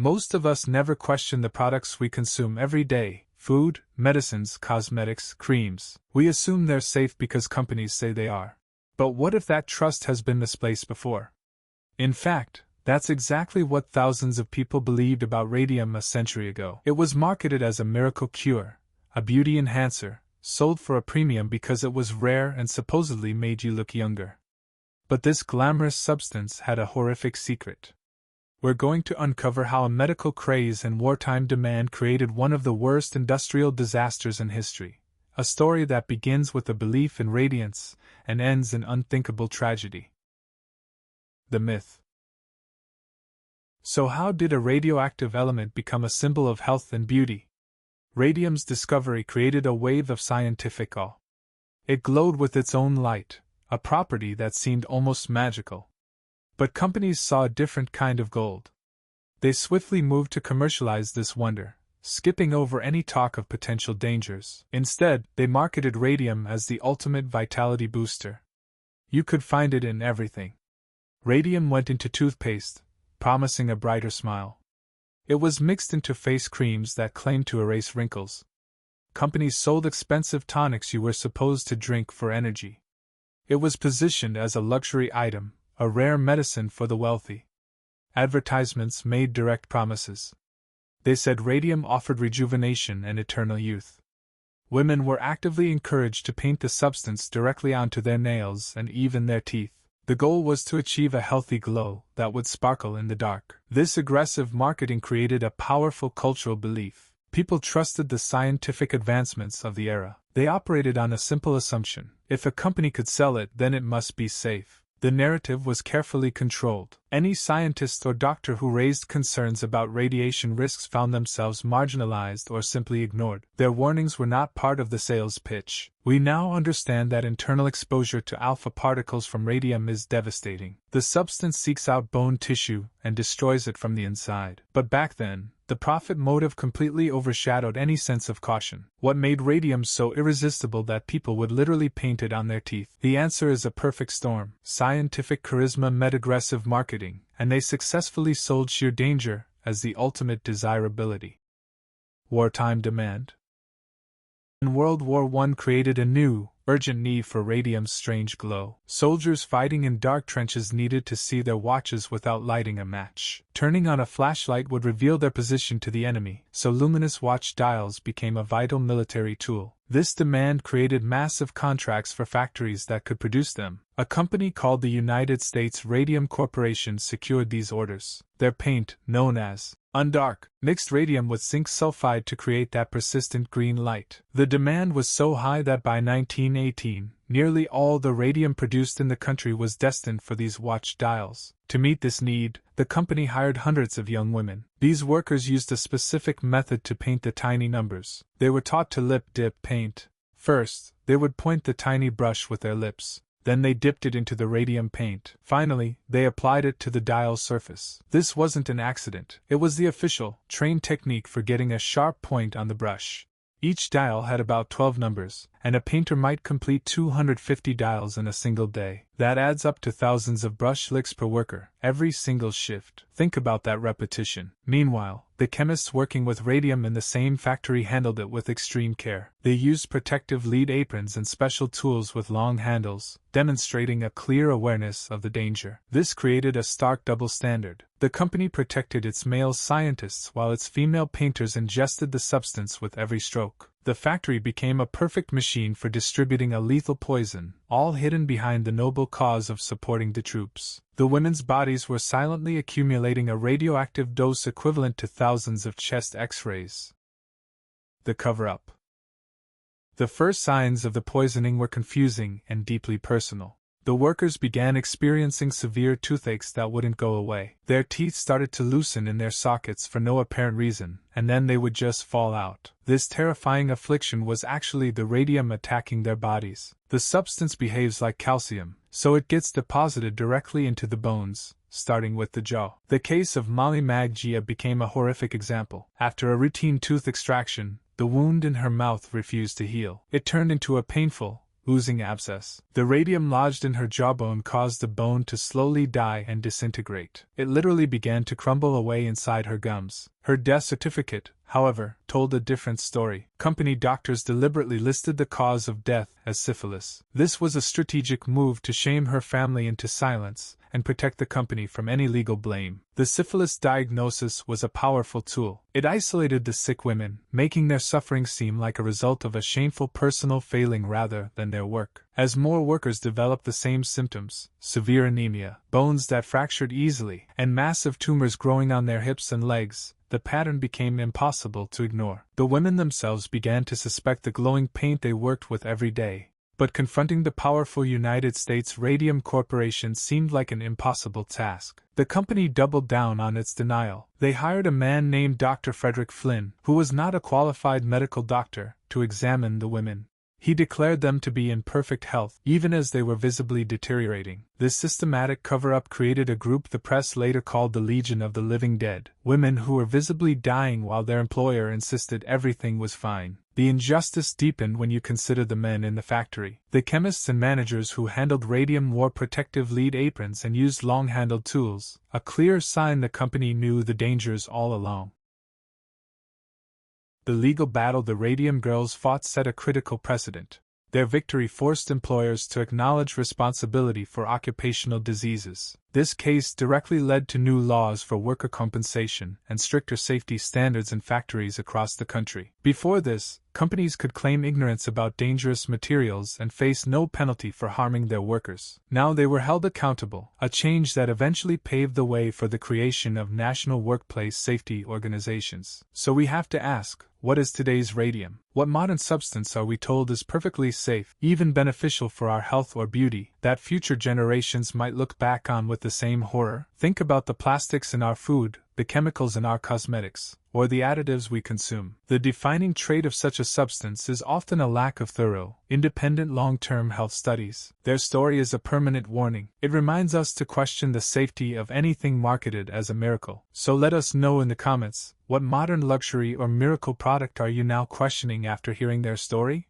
Most of us never question the products we consume every day: food, medicines, cosmetics, creams. We assume they're safe because companies say they are. But what if that trust has been misplaced before? In fact, that's exactly what thousands of people believed about radium a century ago. It was marketed as a miracle cure, a beauty enhancer, sold for a premium because it was rare and supposedly made you look younger. But this glamorous substance had a horrific secret. We're going to uncover how a medical craze and wartime demand created one of the worst industrial disasters in history, a story that begins with a belief in radiance and ends in unthinkable tragedy. The myth. So how did a radioactive element become a symbol of health and beauty? Radium's discovery created a wave of scientific awe. It glowed with its own light, a property that seemed almost magical. But companies saw a different kind of gold. They swiftly moved to commercialize this wonder, skipping over any talk of potential dangers. Instead, they marketed radium as the ultimate vitality booster. You could find it in everything. Radium went into toothpaste, promising a brighter smile. It was mixed into face creams that claimed to erase wrinkles. Companies sold expensive tonics you were supposed to drink for energy. It was positioned as a luxury item, a rare medicine for the wealthy. Advertisements made direct promises. They said radium offered rejuvenation and eternal youth. Women were actively encouraged to paint the substance directly onto their nails and even their teeth. The goal was to achieve a healthy glow that would sparkle in the dark. This aggressive marketing created a powerful cultural belief. People trusted the scientific advancements of the era. They operated on a simple assumption: if a company could sell it, then it must be safe. The narrative was carefully controlled. Any scientist or doctor who raised concerns about radiation risks found themselves marginalized or simply ignored. Their warnings were not part of the sales pitch. We now understand that internal exposure to alpha particles from radium is devastating. The substance seeks out bone tissue and destroys it from the inside. But back then, the profit motive completely overshadowed any sense of caution. What made radium so irresistible that people would literally paint it on their teeth? The answer is a perfect storm. Scientific charisma met aggressive marketing, and they successfully sold sheer danger as the ultimate desirability. Wartime demand. World War I created a new, urgent need for radium's strange glow. Soldiers fighting in dark trenches needed to see their watches without lighting a match. Turning on a flashlight would reveal their position to the enemy, so luminous watch dials became a vital military tool. This demand created massive contracts for factories that could produce them. A company called the United States Radium Corporation secured these orders. Their paint, known as undark, mixed radium with zinc sulfide to create that persistent green light. The demand was so high that by 1918, nearly all the radium produced in the country was destined for these watch dials. To meet this need, the company hired hundreds of young women. These workers used a specific method to paint the tiny numbers. They were taught to lip dip paint. First, they would point the tiny brush with their lips. Then they dipped it into the radium paint. Finally, they applied it to the dial surface. This wasn't an accident. It was the official, trained technique for getting a sharp point on the brush. Each dial had about 12 numbers, and a painter might complete 250 dials in a single day. That adds up to thousands of brush licks per worker, every single shift. Think about that repetition. Meanwhile, the chemists working with radium in the same factory handled it with extreme care. They used protective lead aprons and special tools with long handles, demonstrating a clear awareness of the danger. This created a stark double standard. The company protected its male scientists while its female painters ingested the substance with every stroke. The factory became a perfect machine for distributing a lethal poison, all hidden behind the noble cause of supporting the troops. The women's bodies were silently accumulating a radioactive dose equivalent to thousands of chest X-rays. The cover-up. The first signs of the poisoning were confusing and deeply personal. The workers began experiencing severe toothaches that wouldn't go away. Their teeth started to loosen in their sockets for no apparent reason, and then they would just fall out. This terrifying affliction was actually the radium attacking their bodies. The substance behaves like calcium, so it gets deposited directly into the bones, starting with the jaw. The case of Molly Maggia became a horrific example. After a routine tooth extraction, the wound in her mouth refused to heal. It turned into a painful, oozing abscess. The radium lodged in her jawbone caused the bone to slowly die and disintegrate. It literally began to crumble away inside her gums. Her death certificate, however, told a different story. Company doctors deliberately listed the cause of death as syphilis. This was a strategic move to shame her family into silence and protect the company from any legal blame. The syphilis diagnosis was a powerful tool. It isolated the sick women, making their suffering seem like a result of a shameful personal failing rather than their work. As more workers developed the same symptoms, severe anemia, bones that fractured easily, and massive tumors growing on their hips and legs, the pattern became impossible to ignore. The women themselves began to suspect the glowing paint they worked with every day. But confronting the powerful United States Radium Corporation seemed like an impossible task. The company doubled down on its denial. They hired a man named Dr. Frederick Flynn, who was not a qualified medical doctor, to examine the women. He declared them to be in perfect health, even as they were visibly deteriorating. This systematic cover-up created a group the press later called the Legion of the Living Dead, women who were visibly dying while their employer insisted everything was fine. The injustice deepened when you consider the men in the factory. The chemists and managers who handled radium wore protective lead aprons and used long-handled tools, a clear sign the company knew the dangers all along. The legal battle the Radium Girls fought set a critical precedent. Their victory forced employers to acknowledge responsibility for occupational diseases. This case directly led to new laws for worker compensation and stricter safety standards in factories across the country. Before this, companies could claim ignorance about dangerous materials and face no penalty for harming their workers. Now they were held accountable, a change that eventually paved the way for the creation of national workplace safety organizations. So we have to ask, what is today's radium? What modern substance are we told is perfectly safe, even beneficial for our health or beauty, that future generations might look back on with the same horror? Think about the plastics in our food, the chemicals in our cosmetics, or the additives we consume. The defining trait of such a substance is often a lack of thorough, independent long-term health studies. Their story is a permanent warning. It reminds us to question the safety of anything marketed as a miracle. So let us know in the comments, what modern luxury or miracle product are you now questioning after hearing their story?